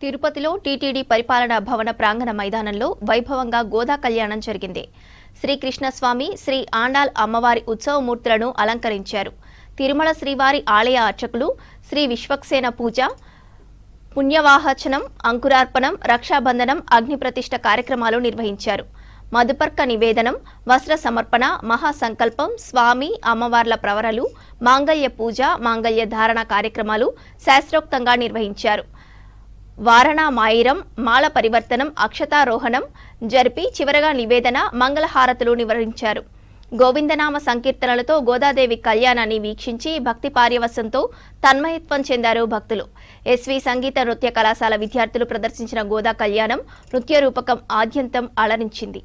తిరుపతిలో టీటీడీ పరిపాలనా భవన ప్రాంగణ మైదానంలో వైభవంగా గోదా కళ్యాణం జరిగింది. శ్రీకృష్ణస్వామి, శ్రీ ఆండాల్ అమ్మవారి ఉత్సవమూర్తులను అలంకరించారు. తిరుమల శ్రీవారి ఆలయ అర్చకులు శ్రీ విశ్వక్సేన పూజ, పుణ్యవాహచనం, అంకురార్పణం, రక్షాబంధనం, అగ్నిప్రతిష్ఠ కార్యక్రమాలు నిర్వహించారు. మధుపర్క నివేదనం, వస్త్ర సమర్పణ, మహాసంకల్పం, స్వామి అమ్మవార్ల ప్రవరలు, మాంగళ్య పూజ, మాంగళ్య ధారణ కార్యక్రమాలు శాస్త్రోక్తంగా నిర్వహించారు. వారణామాయిరం, మాల పరివర్తనం, అక్షతారోహణం జరిపి చివరగా నివేదన, మంగళహారతులు నిర్వహించారు. గోవిందనామ సంకీర్తనలతో గోదాదేవి కళ్యాణాన్ని వీక్షించి భక్తి పార్యవశంతో తన్మయత్వం చెందారు భక్తులు. ఎస్వి సంగీత నృత్య కళాశాల విద్యార్థులు ప్రదర్శించిన గోదా కళ్యాణం నృత్య రూపకం ఆద్యంతం అలరించింది.